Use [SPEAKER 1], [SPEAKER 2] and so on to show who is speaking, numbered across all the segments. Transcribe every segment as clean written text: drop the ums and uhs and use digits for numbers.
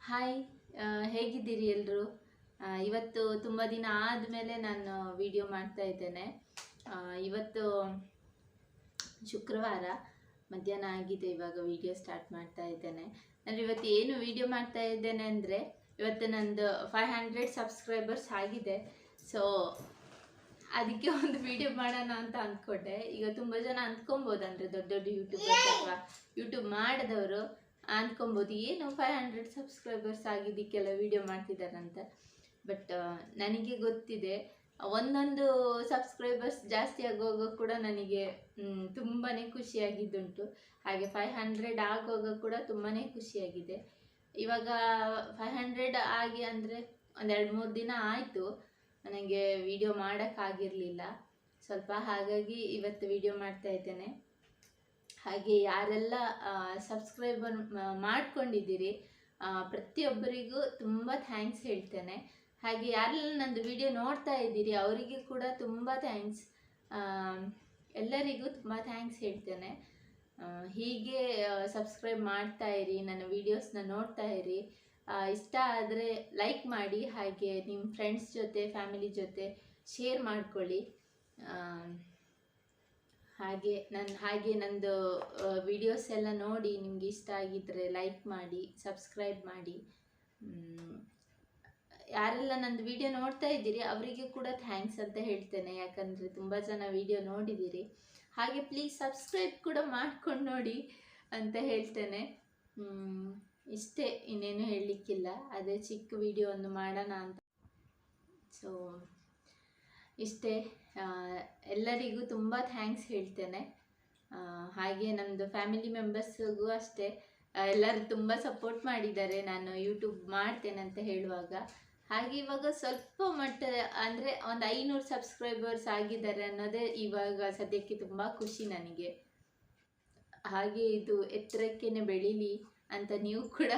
[SPEAKER 1] Hi, ಹೇಗಿದ್ದೀರಿ ಎಲ್ಲರೂ? ಇವತ್ತು ತುಂಬ ದಿನ ಆದಮೇಲೆ ನಾನು ವಿಡಿಯೋ ಮಾಡ್ತಾ ಇದ್ದೇನೆ. ಇವತ್ತು ಶುಕ್ರವಾರ ಮಧ್ಯಾಹ್ನ ಆಗಿದೆ, ಇವಾಗ ವಿಡಿಯೋ ಸ್ಟಾರ್ಟ್ ಮಾಡ್ತಾ ಇದ್ದೇನೆ. ನಾನು ಇವತ್ತು ಏನು ವಿಡಿಯೋ ಮಾಡ್ತಾ ಇದ್ದೇನೆ ಅಂದರೆ, ಇವತ್ತು ನಂದು 500 ಸಬ್ಸ್ಕ್ರೈಬರ್ಸ್ ಆಗಿದೆ. ಸೊ ಅದಕ್ಕೆ ಒಂದು ವಿಡಿಯೋ ಮಾಡೋಣ ಅಂತ ಅಂದ್ಕೊಂಡೆ. ಈಗ ತುಂಬ ಜನ ಅಂದ್ಕೊಬೋದು, ಅಂದರೆ ದೊಡ್ಡ ದೊಡ್ಡ ಯೂಟ್ಯೂಬರ್ಸ್ ಅಥವಾ ಯೂಟ್ಯೂಬ್ ಮಾಡಿದವರು ಅಂದ್ಕೊಬೋದು, ಏನು 500 ಸಬ್ಸ್ಕ್ರೈಬರ್ಸ್ ಆಗಿದ್ದಕ್ಕೆಲ್ಲ ವಿಡಿಯೋ ಮಾಡ್ತಿದ್ದಾರಂತ. ಬಟ್ ನನಗೆ ಗೊತ್ತಿದೆ, ಒಂದೊಂದು ಸಬ್ಸ್ಕ್ರೈಬರ್ಸ್ ಜಾಸ್ತಿ ಆಗುವಾಗ ಕೂಡ ನನಗೆ ತುಂಬಾ ಖುಷಿಯಾಗಿದ್ದುಂಟು. ಹಾಗೆ 500 ಆಗುವಾಗ ಕೂಡ ತುಂಬಾ ಖುಷಿಯಾಗಿದೆ. ಇವಾಗ 500 ಆಗಿ ಅಂದರೆ ಒಂದು 2-3 ದಿನ ಆಯಿತು ನನಗೆ ವಿಡಿಯೋ ಮಾಡೋಕ್ಕಾಗಿರಲಿಲ್ಲ ಸ್ವಲ್ಪ, ಹಾಗಾಗಿ ಇವತ್ತು ವಿಡಿಯೋ ಮಾಡ್ತಾ ಇದ್ದೇನೆ. ಹಾಗೆ ಯಾರೆಲ್ಲ ಸಬ್ಸ್ಕ್ರೈಬರ್ ಮಾಡ್ಕೊಂಡಿದ್ದೀರಿ ಪ್ರತಿಯೊಬ್ಬರಿಗೂ ತುಂಬ ಥ್ಯಾಂಕ್ಸ್ ಹೇಳ್ತೇನೆ. ಹಾಗೆ ಯಾರೆಲ್ಲ ನಂದು ವಿಡಿಯೋ ನೋಡ್ತಾ ಇದ್ದೀರಿ ಅವರಿಗೆ ಕೂಡ ತುಂಬ ಥ್ಯಾಂಕ್ಸ್, ಎಲ್ಲರಿಗೂ ತುಂಬ ಥ್ಯಾಂಕ್ಸ್ ಹೇಳ್ತೇನೆ. ಹೀಗೆ ಸಬ್ಸ್ಕ್ರೈಬ್ ಮಾಡ್ತಾ ಇರಿ, ನನ್ನ ವೀಡಿಯೋಸ್ನ ನೋಡ್ತಾ ಇರಿ. ಇಷ್ಟ ಆದರೆ ಲೈಕ್ ಮಾಡಿ, ಹಾಗೆ ನಿಮ್ಮ ಫ್ರೆಂಡ್ಸ್ ಜೊತೆ ಫ್ಯಾಮಿಲಿ ಜೊತೆ ಶೇರ್ ಮಾಡ್ಕೊಳ್ಳಿ. ಹಾಗೆ ನಂದು ವಿಡಿಯೋಸ್ ಎಲ್ಲ ನೋಡಿ ನಿಮ್ಗೆ ಇಷ್ಟ ಆಗಿದ್ದರೆ ಲೈಕ್ ಮಾಡಿ, ಸಬ್ಸ್ಕ್ರೈಬ್ ಮಾಡಿ. ಯಾರೆಲ್ಲ ನಂದು ವಿಡಿಯೋ ನೋಡ್ತಾ ಇದ್ದೀರಿ ಅವರಿಗೆ ಕೂಡ ಥ್ಯಾಂಕ್ಸ್ ಅಂತ ಹೇಳ್ತೇನೆ, ಯಾಕಂದರೆ ತುಂಬ ಜನ ವಿಡಿಯೋ ನೋಡಿದ್ದೀರಿ. ಹಾಗೆ ಪ್ಲೀಸ್ ಸಬ್ಸ್ಕ್ರೈಬ್ ಕೂಡ ಮಾಡ್ಕೊಂಡು ನೋಡಿ ಅಂತ ಹೇಳ್ತೇನೆ. ಇಷ್ಟೇ, ಇನ್ನೇನು ಹೇಳಲಿಕ್ಕಿಲ್ಲ. ಅದೇ ಚಿಕ್ಕ ವಿಡಿಯೋ ಒಂದು ಮಾಡೋಣ ಅಂತ. ಸೊ ಇಷ್ಟೇ, ಎಲ್ಲರಿಗೂ ತುಂಬ ಥ್ಯಾಂಕ್ಸ್ ಹೇಳ್ತೇನೆ. ಹಾಗೆ ನಮ್ಮದು ಫ್ಯಾಮಿಲಿ ಮೆಂಬರ್ಸ್ಗೂ ಅಷ್ಟೇ, ಎಲ್ಲರೂ ತುಂಬ ಸಪೋರ್ಟ್ ಮಾಡಿದ್ದಾರೆ ನಾನು ಯೂಟ್ಯೂಬ್ ಮಾಡ್ತೇನೆ ಅಂತ ಹೇಳುವಾಗ. ಹಾಗೆ ಇವಾಗ ಸ್ವಲ್ಪ ಮಟ್ಟ ಅಂದರೆ ಒಂದು 500 ಸಬ್ಸ್ಕ್ರೈಬರ್ಸ್ ಆಗಿದ್ದಾರೆ ಅನ್ನೋದೇ ಇವಾಗ ಸದ್ಯಕ್ಕೆ ತುಂಬ ಖುಷಿ ನನಗೆ. ಹಾಗೆ ಇದು ಎತ್ತರಕ್ಕೇ ಬೆಳೀಲಿ ಅಂತ ನೀವು ಕೂಡ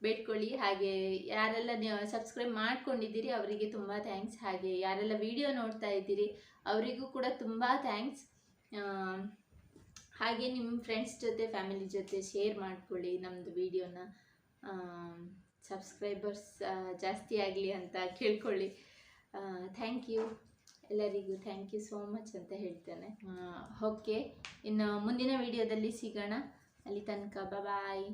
[SPEAKER 1] ಬೇಡ್ಕೊಳ್ಳಿ. ಹಾಗೆ ಯಾರೆಲ್ಲ ನೀವು ಸಬ್ಸ್ಕ್ರೈಬ್ ಮಾಡ್ಕೊಂಡಿದ್ದೀರಿ ಅವರಿಗೆ ತುಂಬ ಥ್ಯಾಂಕ್ಸ್. ಹಾಗೆ ಯಾರೆಲ್ಲ ವಿಡಿಯೋ ನೋಡ್ತಾ ಇದ್ದೀರಿ ಅವರಿಗೂ ಕೂಡ ತುಂಬ ಥ್ಯಾಂಕ್ಸ್. ಹಾಗೆ ನಿಮ್ಮ ಫ್ರೆಂಡ್ಸ್ ಜೊತೆ ಫ್ಯಾಮಿಲಿ ಜೊತೆ ಶೇರ್ ಮಾಡ್ಕೊಳ್ಳಿ ನಮ್ಮದು ವಿಡಿಯೋನ. ಸಬ್ಸ್ಕ್ರೈಬರ್ಸ್ ಜಾಸ್ತಿ ಆಗಲಿ ಅಂತ ಕೇಳ್ಕೊಳ್ಳಿ. ಥ್ಯಾಂಕ್ ಯು, ಎಲ್ಲರಿಗೂ ಥ್ಯಾಂಕ್ ಯು ಸೋ ಮಚ್ ಅಂತ ಹೇಳ್ತೇನೆ. ಓಕೆ, ಇನ್ನು ಮುಂದಿನ ವಿಡಿಯೋದಲ್ಲಿ ಸಿಗೋಣ. ಅಲ್ಲಿ ತನಕ ಬಾಯ್.